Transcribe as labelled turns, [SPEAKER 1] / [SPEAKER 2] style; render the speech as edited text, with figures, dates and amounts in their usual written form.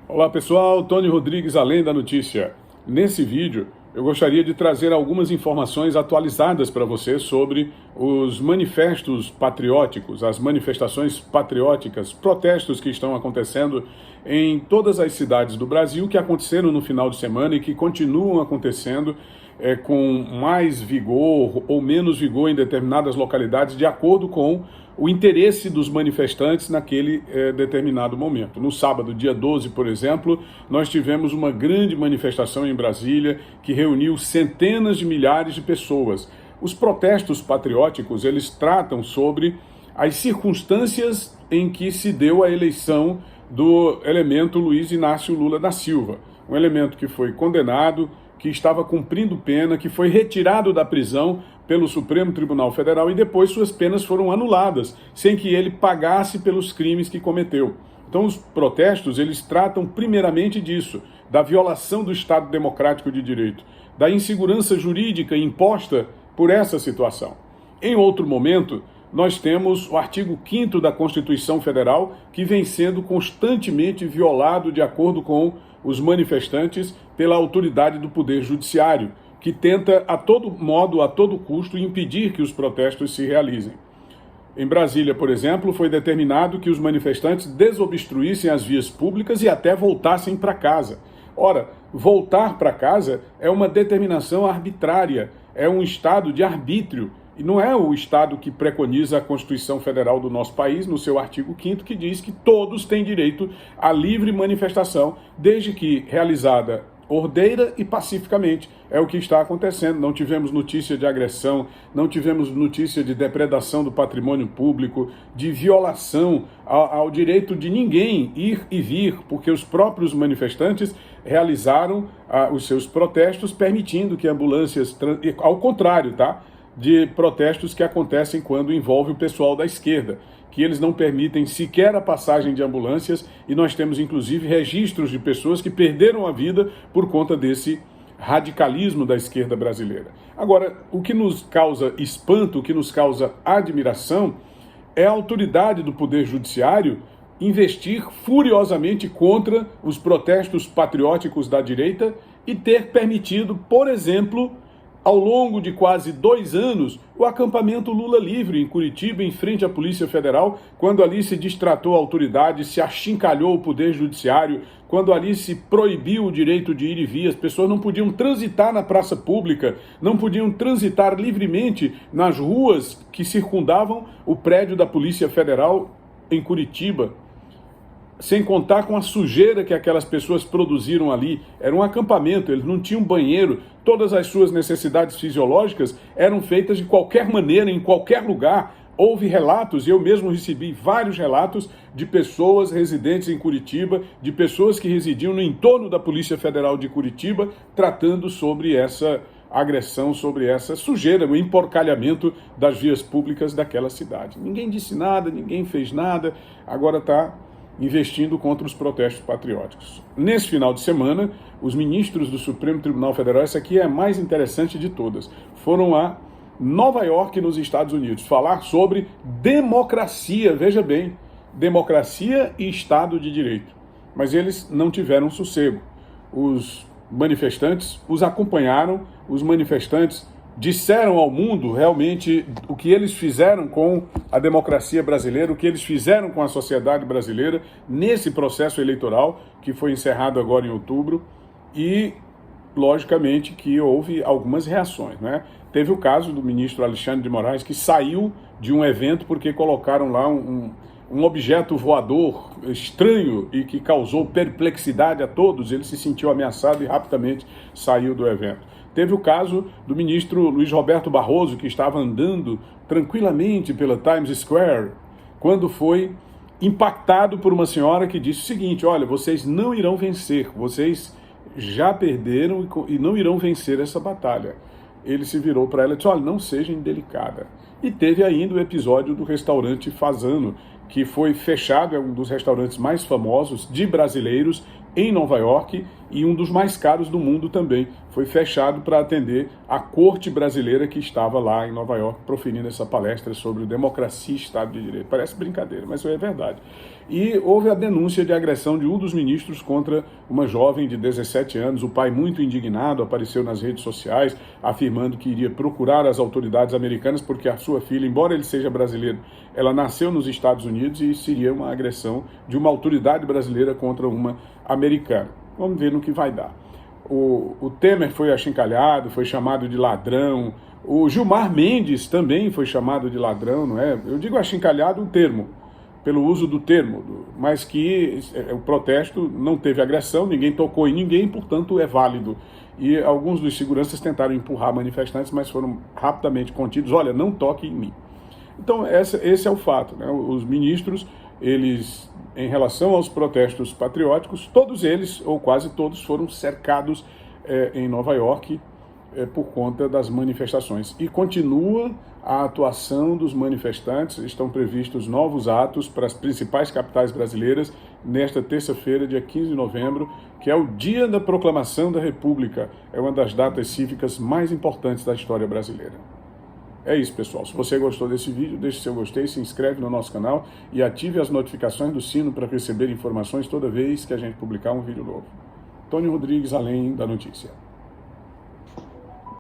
[SPEAKER 1] Olá pessoal, Tony Rodrigues, Além da Notícia. Nesse vídeo eu gostaria de trazer algumas informações atualizadas para você sobre os manifestos patrióticos, as manifestações patrióticas, protestos que estão acontecendo em todas as cidades do Brasil, que aconteceram no final de semana e que continuam acontecendo com mais vigor ou menos vigor em determinadas localidades, de acordo com o interesse dos manifestantes naquele determinado momento. No sábado, dia 12, por exemplo, nós tivemos uma grande manifestação em Brasília que reuniu centenas de milhares de pessoas. Os protestos patrióticos, eles tratam sobre as circunstâncias em que se deu a eleição do elemento Luiz Inácio Lula da Silva, um elemento que foi condenado, que estava cumprindo pena, que foi retirado da prisão pelo Supremo Tribunal Federal e depois suas penas foram anuladas, sem que ele pagasse pelos crimes que cometeu. Então os protestos, eles tratam primeiramente disso, da violação do Estado Democrático de Direito, da insegurança jurídica imposta por essa situação. Em outro momento, nós temos o artigo 5º da Constituição Federal, que vem sendo constantemente violado de acordo com os manifestantes pela autoridade do Poder Judiciário, que tenta a todo modo, a todo custo, impedir que os protestos se realizem. Em Brasília, por exemplo, foi determinado que os manifestantes desobstruíssem as vias públicas e até voltassem para casa. Ora, voltar para casa é uma determinação arbitrária, é um estado de arbítrio, e não é o Estado que preconiza a Constituição Federal do nosso país, no seu artigo 5º, que diz que todos têm direito à livre manifestação, desde que realizada ordeira e pacificamente. É o que está acontecendo. Não tivemos notícia de agressão, não tivemos notícia de depredação do patrimônio público, de violação ao direito de ninguém ir e vir, porque os próprios manifestantes realizaram os seus protestos permitindo que ambulâncias, ao contrário, tá? De protestos que acontecem quando envolve o pessoal da esquerda, que eles não permitem sequer a passagem de ambulâncias, e nós temos inclusive registros de pessoas que perderam a vida por conta desse radicalismo da esquerda brasileira. Agora, o que nos causa espanto, o que nos causa admiração, é a autoridade do Poder Judiciário investir furiosamente contra os protestos patrióticos da direita e ter permitido, por exemplo, ao longo de quase 2 anos, o acampamento Lula Livre em Curitiba, em frente à Polícia Federal, quando ali se distratou a autoridade, se achincalhou o Poder Judiciário, quando ali se proibiu o direito de ir e vir, as pessoas não podiam transitar na praça pública, não podiam transitar livremente nas ruas que circundavam o prédio da Polícia Federal em Curitiba, sem contar com a sujeira que aquelas pessoas produziram ali. Era um acampamento, eles não tinham banheiro, todas as suas necessidades fisiológicas eram feitas de qualquer maneira, em qualquer lugar. Houve relatos, e eu mesmo recebi vários relatos de pessoas residentes em Curitiba, de pessoas que residiam no entorno da Polícia Federal de Curitiba, tratando sobre essa agressão, sobre essa sujeira, o emporcalhamento das vias públicas daquela cidade. Ninguém disse nada, ninguém fez nada, agora está investindo contra os protestos patrióticos. Nesse final de semana, os ministros do Supremo Tribunal Federal, essa aqui é a mais interessante de todas, foram a Nova York, nos Estados Unidos, falar sobre democracia, veja bem, democracia e Estado de Direito. Mas eles não tiveram sossego. Os manifestantes os acompanharam, os manifestantes disseram ao mundo realmente o que eles fizeram com a democracia brasileira, o que eles fizeram com a sociedade brasileira nesse processo eleitoral que foi encerrado agora em outubro, e logicamente que houve algumas reações, né? Teve o caso do ministro Alexandre de Moraes, que saiu de um evento porque colocaram lá um objeto voador estranho e que causou perplexidade a todos. Ele se sentiu ameaçado e rapidamente saiu do evento. Teve o caso do ministro Luiz Roberto Barroso, que estava andando tranquilamente pela Times Square, quando foi impactado por uma senhora que disse o seguinte: olha, vocês não irão vencer, vocês já perderam e não irão vencer essa batalha. Ele se virou para ela e disse: olha, não seja indelicada. E teve ainda o episódio do restaurante Fasano, que foi fechado, é um dos restaurantes mais famosos de brasileiros em Nova York, e um dos mais caros do mundo também. Foi fechado para atender a corte brasileira que estava lá em Nova York proferindo essa palestra sobre democracia e Estado de Direito. Parece brincadeira, mas é verdade. E houve a denúncia de agressão de um dos ministros contra uma jovem de 17 anos. O pai, muito indignado, apareceu nas redes sociais afirmando que iria procurar as autoridades americanas porque a sua filha, embora ele seja brasileiro, ela nasceu nos Estados Unidos e seria uma agressão de uma autoridade brasileira contra uma americana. Vamos ver no que vai dar. O Temer foi achincalhado, foi chamado de ladrão. O Gilmar Mendes também foi chamado de ladrão, não é? Eu digo achincalhado o termo, pelo uso do termo, mas que o protesto não teve agressão, ninguém tocou em ninguém, portanto é válido. E alguns dos seguranças tentaram empurrar manifestantes, mas foram rapidamente contidos. Olha, não toque em mim. Então esse é o fato, né? Os ministros, eles, em relação aos protestos patrióticos, todos eles, ou quase todos, foram cercados em Nova York por conta das manifestações. E continua a atuação dos manifestantes, estão previstos novos atos para as principais capitais brasileiras nesta terça-feira, dia 15 de novembro, que é o dia da proclamação da República. É uma das datas cívicas mais importantes da história brasileira. É isso, pessoal. Se você gostou desse vídeo, deixe seu gostei, se inscreve no nosso canal e ative as notificações do sino para receber informações toda vez que a gente publicar um vídeo novo. Tony Rodrigues, Além da Notícia.